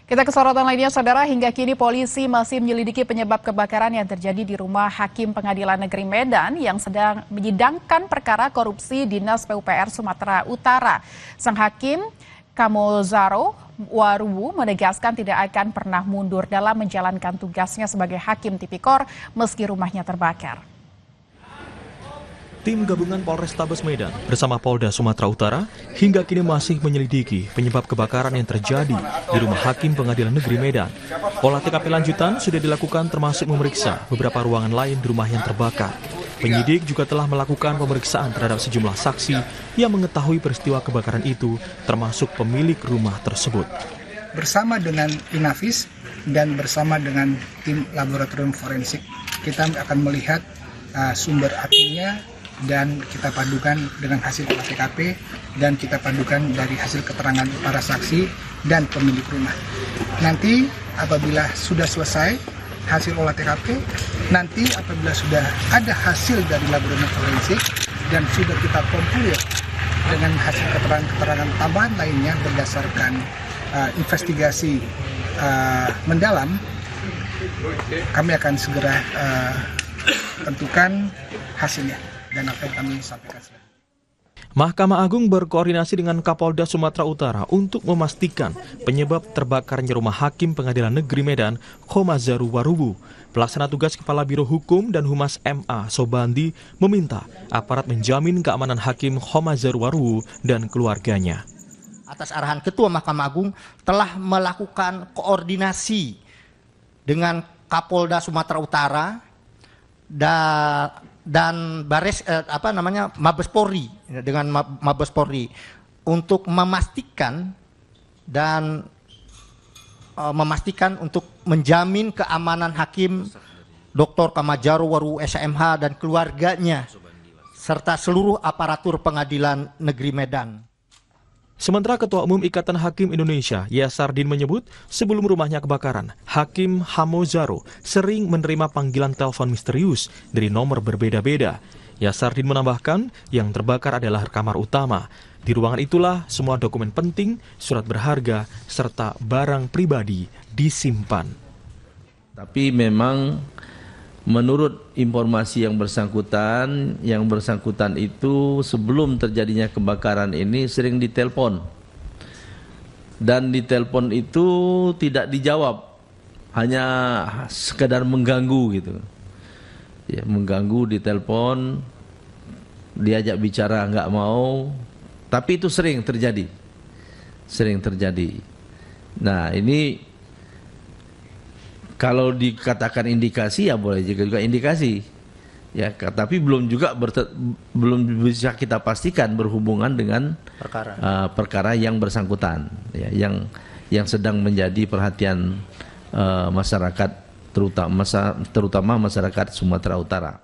Kita ke sorotan lainnya, Saudara. Hingga kini polisi masih menyelidiki penyebab kebakaran yang terjadi di rumah Hakim Pengadilan Negeri Medan yang sedang menyidangkan perkara korupsi Dinas PUPR Sumatera Utara. Sang Hakim Kamozaro Waruwu menegaskan tidak akan pernah mundur dalam menjalankan tugasnya sebagai Hakim Tipikor meski rumahnya terbakar. Tim gabungan Polrestabes Medan bersama Polda Sumatera Utara hingga kini masih menyelidiki penyebab kebakaran yang terjadi di rumah Hakim Pengadilan Negeri Medan. Olah TKP lanjutan sudah dilakukan termasuk memeriksa beberapa ruangan lain di rumah yang terbakar. Penyidik juga telah melakukan pemeriksaan terhadap sejumlah saksi yang mengetahui peristiwa kebakaran itu, termasuk pemilik rumah tersebut. Bersama dengan Inavis dan bersama dengan tim laboratorium forensik, kita akan melihat sumber apinya, dan kita padukan dengan hasil olah TKP dan kita padukan dari hasil keterangan para saksi dan pemilik rumah. Nanti apabila sudah selesai hasil olah TKP, nanti apabila sudah ada hasil dari laboratorium forensik dan sudah kita komplit dengan hasil keterangan tambahan lainnya berdasarkan investigasi mendalam, kami akan segera tentukan hasilnya. Dan apa yang kami sampaikan. Mahkamah Agung berkoordinasi dengan Kapolda Sumatera Utara untuk memastikan penyebab terbakarnya rumah Hakim Pengadilan Negeri Medan, Kamozaro Waruwu. Pelaksana tugas Kepala Biro Hukum dan Humas MA Sobandi meminta aparat menjamin keamanan Hakim Kamozaro Waruwu dan keluarganya. Atas arahan Ketua Mahkamah Agung telah melakukan koordinasi dengan Kapolda Sumatera Utara dan Mabes Polri dengan Mabes Polri untuk memastikan untuk menjamin keamanan Hakim Dr. Kamozaro Waruwu SMH dan keluarganya serta seluruh aparatur Pengadilan Negeri Medan. Sementara Ketua Umum Ikatan Hakim Indonesia, Yasardin menyebut sebelum rumahnya kebakaran, Hakim Kamozaro sering menerima panggilan telepon misterius dari nomor berbeda-beda. Yasardin menambahkan yang terbakar adalah kamar utama. Di ruangan itulah semua dokumen penting, surat berharga, serta barang pribadi disimpan. Tapi memang menurut informasi yang bersangkutan itu sebelum terjadinya kebakaran ini sering ditelepon. Dan ditelepon itu tidak dijawab, hanya sekedar mengganggu gitu. Ya, mengganggu ditelepon, diajak bicara nggak mau, tapi itu sering terjadi. Nah, ini kalau dikatakan indikasi ya boleh juga indikasi, ya. Tapi belum bisa kita pastikan berhubungan dengan perkara yang bersangkutan, ya, yang sedang menjadi perhatian masyarakat, terutama masyarakat Sumatera Utara.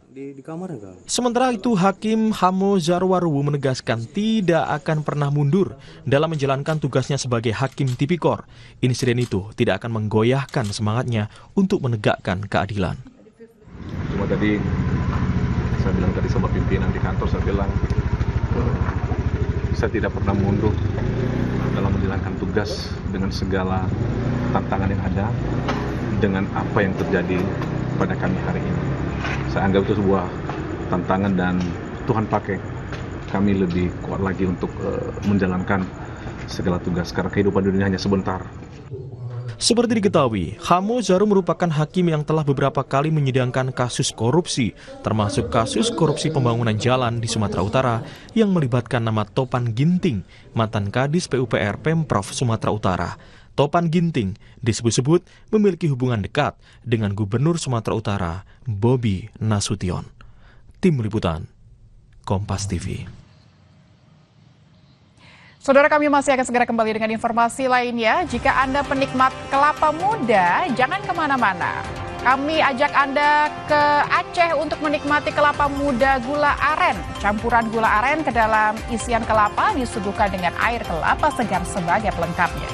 Sementara itu, Hakim Kamozaro Waruwu menegaskan tidak akan pernah mundur dalam menjalankan tugasnya sebagai Hakim Tipikor. Insiden itu tidak akan menggoyahkan semangatnya untuk menegakkan keadilan. Cuma tadi saya bilang sama pimpinan di kantor, saya bilang saya tidak pernah mundur dalam menjalankan tugas dengan segala tantangan yang ada, dengan apa yang terjadi pada kami hari ini. Saya anggap itu sebuah tantangan dan Tuhan pakai kami lebih kuat lagi untuk menjalankan segala tugas, karena kehidupan dunia hanya sebentar. Seperti diketahui, Kamozaro merupakan hakim yang telah beberapa kali menyidangkan kasus korupsi, termasuk kasus korupsi pembangunan jalan di Sumatera Utara yang melibatkan nama Topan Ginting, mantan Kadis PUPR Pemprov Sumatera Utara. Topan Ginting disebut-sebut memiliki hubungan dekat dengan Gubernur Sumatera Utara, Bobi Nasution. Tim Liputan, Kompas TV. Saudara, kami masih akan segera kembali dengan informasi lainnya. Jika Anda penikmat kelapa muda, jangan kemana-mana. Kami ajak Anda ke Aceh untuk menikmati kelapa muda gula aren. Campuran gula aren ke dalam isian kelapa disuguhkan dengan air kelapa segar sebagai pelengkapnya.